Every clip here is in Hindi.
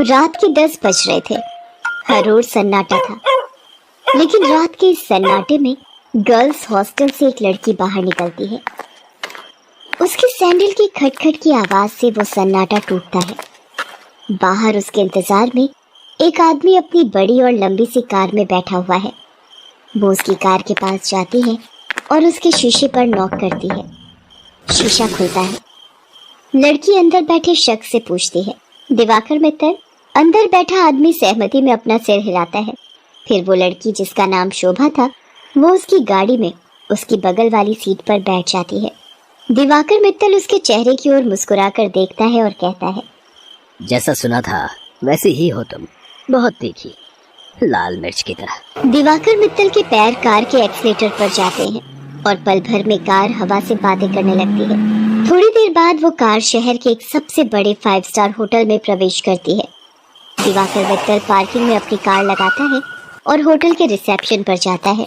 रात के 10 बज रहे थे। हर ओर सन्नाटा था, लेकिन रात के इस सन्नाटे में गर्ल्स हॉस्टल से एक लड़की बाहर निकलती है। उसके सैंडल की खटखट की आवाज से वो सन्नाटा टूटता है। बाहर उसके इंतजार में एक आदमी अपनी बड़ी और लंबी सी कार में बैठा हुआ है। वो उसकी कार के पास जाती है और उसके शीशे पर नॉक करती है। शीशा खुलता है। लड़की अंदर बैठे शख्स से पूछती है, दिवाकर मित्तल? अंदर बैठा आदमी सहमति में अपना सिर हिलाता है। फिर वो लड़की, जिसका नाम शोभा था, वो उसकी गाड़ी में उसकी बगल वाली सीट पर बैठ जाती है। दिवाकर मित्तल उसके चेहरे की ओर मुस्कुराकर देखता है और कहता है, जैसा सुना था वैसे ही हो तुम, बहुत तीखी, लाल मिर्च की तरह। दिवाकर मित्तल के पैर कार के एक्सीलेटर पर जाते हैं और पल भर में कार हवा से बातें करने लगती है। थोड़ी देर बाद वो कार शहर के एक सबसे बड़े 5 स्टार होटल में प्रवेश करती है। दिवाकर मित्तल पार्किंग में अपनी कार लगाता है और होटल के रिसेप्शन पर जाता है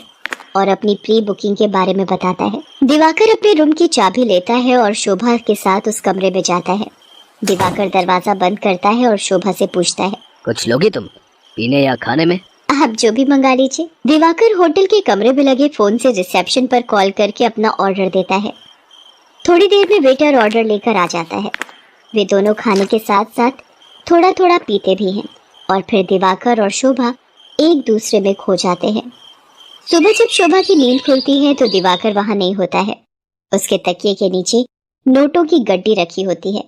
और अपनी प्री बुकिंग के बारे में बताता है। दिवाकर अपने रूम की चाबी लेता है और शोभा के साथ उस कमरे में जाता है। दिवाकर दरवाजा बंद करता है और शोभा से पूछता है, कुछ लोगी तुम, पीने या खाने में? आप जो भी मंगा लीजिए। दिवाकर होटल के कमरे में लगे फोन से रिसेप्शन पर कॉल करके अपना ऑर्डर देता है। थोड़ी देर में वेटर ऑर्डर लेकर आ जाता है। वे दोनों खाने के साथ साथ थोड़ा थोड़ा पीते भी हैं और फिर दिवाकर और शोभा एक दूसरे में खो जाते हैं। सुबह जब शोभा की नींद खुलती है तो दिवाकर वहां नहीं होता है। उसके तकिए के नीचे नोटों की गड्डी रखी होती है।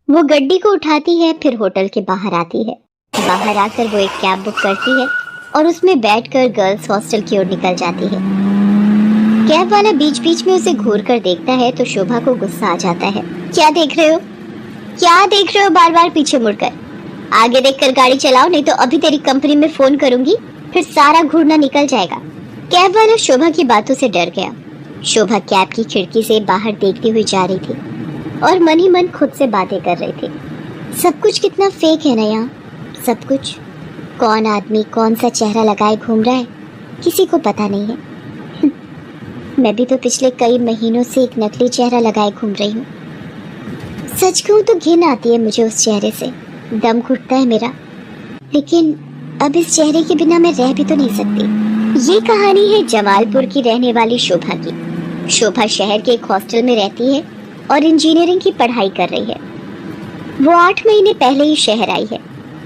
वो गड्डी को उठाती है, फिर होटल के बाहर आती है। बाहर आकर वो एक कैब बुक करती है और उसमें बैठकर गर्ल्स हॉस्टल की ओर निकल जाती है। कैब वाला बीच बीच में उसे घूर कर देखता है तो शोभा को गुस्सा आ जाता है। क्या देख रहे हो? क्या देख रहे हो बार बार पीछे मुड़कर? आगे देखकर गाड़ी चलाओ, नहीं तो अभी तेरी कंपनी में फोन करूंगी, फिर सारा घूरना निकल जाएगा। कैब वाला शोभा की बातों से डर गया। शोभा कैब की खिड़की से बाहर देखती हुई जा रही थी और मन ही मन खुद से बातें कर रही थी। सब कुछ कितना फेक है ना यहाँ, सब कुछ। कौन आदमी कौन सा चेहरा लगाए घूम रहा है, किसी को पता नहीं है। मैं भी तो पिछले कई महीनों से एक नकली चेहरा लगाए घूम रही हूँ। सच कहूँ तो घिन आती है मुझे उस चेहरे से, दम घुटता है मेरा। लेकिन अब इस चेहरे के बिना मैं रह भी तो नहीं सकती। ये कहानी है जमालपुर की रहने वाली शोभा की। शोभा शहर के एक हॉस्टल में रहती है और इंजीनियरिंग की पढ़ाई कर रही है। वो 8 महीने पहले ही शहर आई है।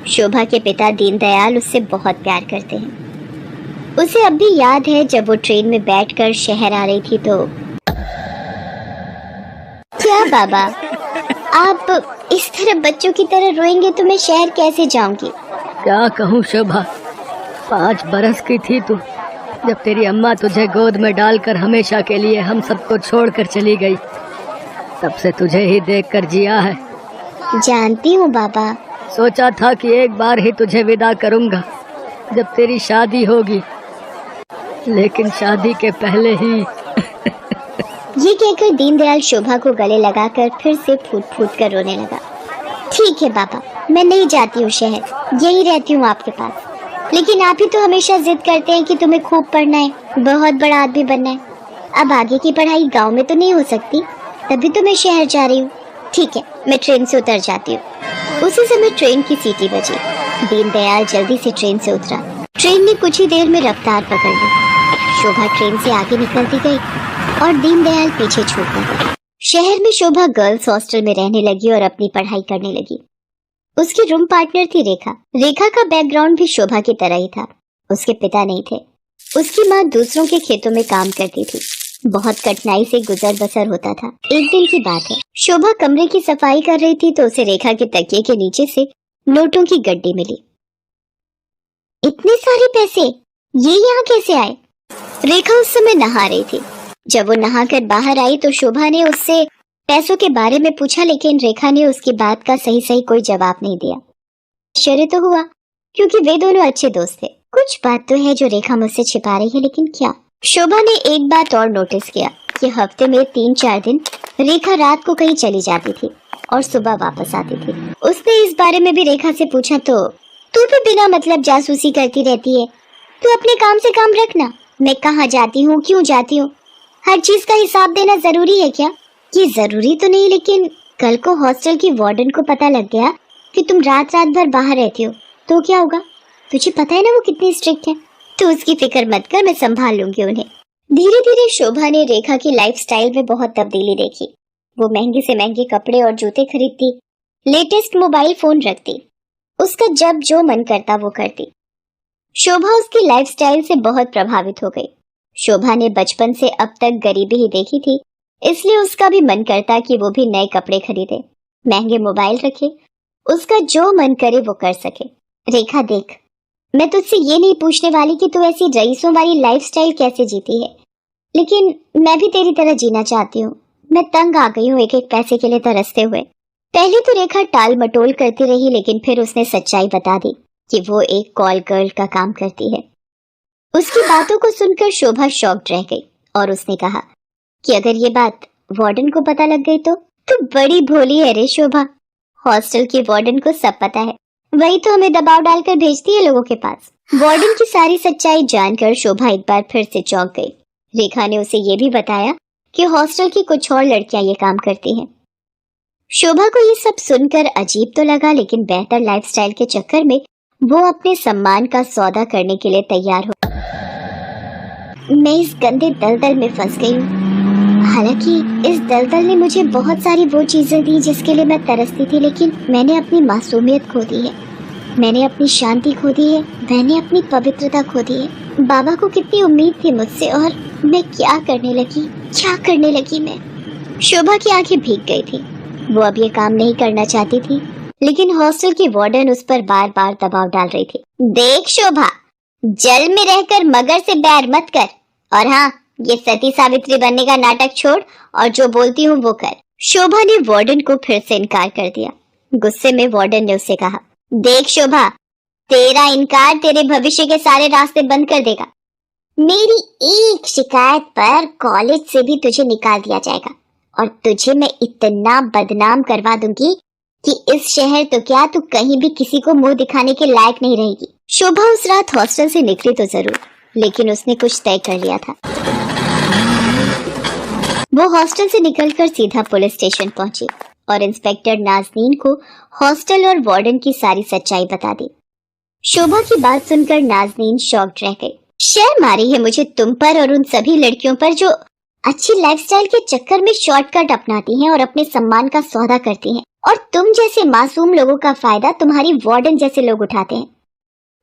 शोभा के पिता दीनदयाल उससे बहुत प्यार करते हैं। उसे अब भी याद है जब वो ट्रेन में बैठकर शहर आ रही थी तो। क्या बाबा, आप इस तरह बच्चों की तरह रोएंगे तो मैं शहर कैसे जाऊंगी? क्या कहूँ शोभा, 5 बरस की थी तू जब तेरी अम्मा तुझे गोद में डालकर हमेशा के लिए हम सबको छोड़कर चली गई। तब से तुझे ही देखकर जिया है। जानती हूँ बाबा। सोचा था कि एक बार ही तुझे विदा करूंगा जब तेरी शादी होगी, लेकिन शादी के पहले ही। ये कहकर दीनदयाल शोभा को गले लगाकर फिर से फूट फूट कर रोने लगा। ठीक है बाबा, मैं नहीं जाती हूँ शहर, यही रहती हूँ आपके पास। लेकिन आप ही तो हमेशा जिद करते हैं कि तुम्हें खूब पढ़ना है, बहुत बड़ा आदमी बनना है। अब आगे की पढ़ाई गाँव में तो नहीं हो सकती, तभी तो मैं शहर जा रही हूँ। ठीक है, मैं ट्रेन से उतर जाती हूँ। उसी समय ट्रेन की सीटी बजी। दीनदयाल जल्दी से ट्रेन से उतरा। ट्रेन ने कुछ ही देर में रफ्तार पकड़ ली। शोभा ट्रेन से आगे निकलती गई और दीनदयाल पीछे छूटता गया। शहर में शोभा गर्ल्स हॉस्टल में रहने लगी और अपनी पढ़ाई करने लगी। उसकी रूम पार्टनर थी रेखा। रेखा का बैकग्राउंड भी शोभा की तरह ही था। उसके पिता नहीं थे। उसकी माँ दूसरों के खेतों में काम करती थी। बहुत कठिनाई से गुजर बसर होता था। एक दिन की बात है, शोभा कमरे की सफाई कर रही थी तो उसे रेखा के तकिए के नीचे से नोटों की गड्डी मिली। इतने सारे पैसे, ये यहाँ कैसे आए? रेखा उस समय नहा रही थी। जब वो नहाकर बाहर आई तो शोभा ने उससे पैसों के बारे में पूछा, लेकिन रेखा ने उसकी बात का सही सही कोई जवाब नहीं दिया। आश्चर्य तो हुआ, क्योंकि वे दोनों अच्छे दोस्त थे। कुछ बात तो है जो रेखा मुझसे छिपा रही है, लेकिन क्या? शोभा ने एक बात और नोटिस किया कि हफ्ते में 3-4 दिन रेखा रात को कहीं चली जाती थी और सुबह वापस आती थी। उसने इस बारे में भी रेखा से पूछा तो तू भी बिना मतलब जासूसी करती रहती है, तू अपने काम से काम रखना। मैं कहाँ जाती हूँ, क्यों जाती हूँ, हर चीज का हिसाब देना जरूरी है क्या? ये जरूरी तो नहीं, लेकिन कल को हॉस्टल की वार्डन को पता लग गया कि तुम रात रात भर बाहर रहती हो तो क्या होगा? तुझे पता है ना वो कितनी स्ट्रिक्ट है। तो उसकी फिक्र मत कर, मैं संभाल लूंगी उन्हें। धीरे धीरे शोभा ने रेखा की लाइफस्टाइल में बहुत तब्दीली देखी। वो महंगे से महंगे कपड़े और जूते खरीदती, लेटेस्ट मोबाइल फोन रखती, उसका जब जो मन करता वो करती। शोभा उसकी लाइफस्टाइल से बहुत प्रभावित हो गई। शोभा ने बचपन से अब तक गरीबी ही देखी थी, इसलिए उसका भी मन करता कि वो भी नए कपड़े खरीदे, महंगे मोबाइल रखे, उसका जो मन करे वो कर सके। रेखा देख, मैं तुझसे ये नहीं पूछने वाली कि तू ऐसी रईसों वाली लाइफस्टाइल कैसे जीती है, लेकिन मैं भी तेरी तरह जीना चाहती हूँ। मैं तंग आ गई हूँ एक एक पैसे के लिए तरसते हुए। पहले तो रेखा टाल मटोल करती रही, लेकिन फिर उसने सच्चाई बता दी कि वो एक कॉल गर्ल का काम करती है। उसकी बातों को सुनकर शोभा शॉक्ड रह गई और उसने कहा कि अगर ये बात वार्डन को पता लग गई तो बड़ी भोली है रे शोभा। हॉस्टल के वार्डन को सब पता है, वही तो हमें दबाव डालकर भेजती है लोगों के पास। वार्डन की सारी सच्चाई जानकर शोभा एक बार फिर से चौंक गई। रेखा ने उसे ये भी बताया कि हॉस्टल की कुछ और लड़कियां ये काम करती हैं। शोभा को ये सब सुनकर अजीब तो लगा, लेकिन बेहतर लाइफस्टाइल के चक्कर में वो अपने सम्मान का सौदा करने के लिए तैयार हो। मैं इस गंदे दलदल में फंस गई हूँ। हालांकि इस दलदल ने मुझे बहुत सारी वो चीजें दी जिसके लिए मैं तरसती थी, लेकिन मैंने अपनी मासूमियत खो दी है, मैंने अपनी शांति खो दी है, मैंने अपनी पवित्रता खो दी है। बाबा को कितनी उम्मीद थी मुझसे, और मैं क्या करने लगी मैं। शोभा की आंखें भीग गई थी। वो अब ये काम नहीं करना चाहती थी, लेकिन हॉस्टल की वार्डन उस पर बार बार दबाव डाल रही थी। देख शोभा, जल में रहकर मगर से बैर मत कर, और हाँ, ये सती सावित्री बनने का नाटक छोड़ और जो बोलती हूँ वो कर। शोभा ने वार्डन को फिर से इनकार कर दिया। गुस्से में वार्डन ने उससे कहा, देख शोभा, तेरा इनकार तेरे भविष्य के सारे रास्ते बंद कर देगा। मेरी एक शिकायत पर कॉलेज से भी तुझे निकाल दिया जाएगा, और तुझे मैं इतना बदनाम करवा दूंगी कि इस शहर तो क्या, तू कहीं भी किसी को मुंह दिखाने के लायक नहीं रहेगी। शोभा उस रात हॉस्टल से निकली तो जरूर, लेकिन उसने कुछ तय कर लिया था। वो हॉस्टल से निकलकर सीधा पुलिस स्टेशन पहुंची और इंस्पेक्टर नाज़नीन को हॉस्टल और वार्डन की सारी सच्चाई बता दी। शोभा की बात सुनकर नाज़नीन शॉक्ड रह गई। शर्म आ रही है मुझे तुम पर और उन सभी लड़कियों पर जो अच्छी लाइफस्टाइल के चक्कर में शॉर्टकट अपनाती हैं और अपने सम्मान का सौदा करती हैं, और तुम जैसे मासूम लोगों का फायदा तुम्हारी वार्डन जैसे लोग उठाते हैं।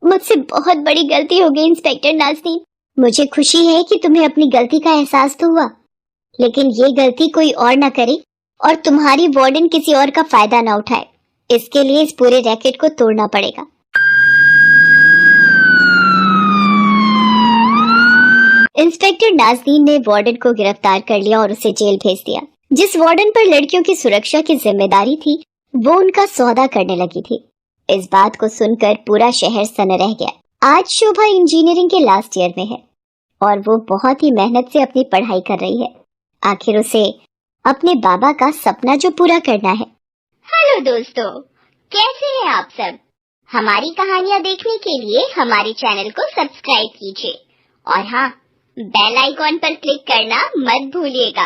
मुझसे बहुत बड़ी गलती हो गई इंस्पेक्टर नाज़नीन। मुझे खुशी है कि तुम्हें अपनी गलती का एहसास तो हुआ, लेकिन ये गलती कोई और ना करे और तुम्हारी वार्डन किसी और का फायदा ना उठाए। इसके लिए इस पूरे रैकेट को तोड़ना पड़ेगा। इंस्पेक्टर नाज़नीन ने वार्डन को गिरफ्तार कर लिया और उसे जेल भेज दिया। जिस वार्डन पर लड़कियों की सुरक्षा की जिम्मेदारी थी, वो उनका सौदा करने लगी थी। इस बात को सुनकर पूरा शहर सन्न रह गया। आज शोभा इंजीनियरिंग के लास्ट ईयर में है और वो बहुत ही मेहनत से अपनी पढ़ाई कर रही है। आखिर उसे अपने बाबा का सपना जो पूरा करना है। हेलो दोस्तों, कैसे हैं आप सब? हमारी कहानियां देखने के लिए हमारे चैनल को सब्सक्राइब कीजिए और हाँ, बेल आइकॉन पर क्लिक करना मत भूलिएगा।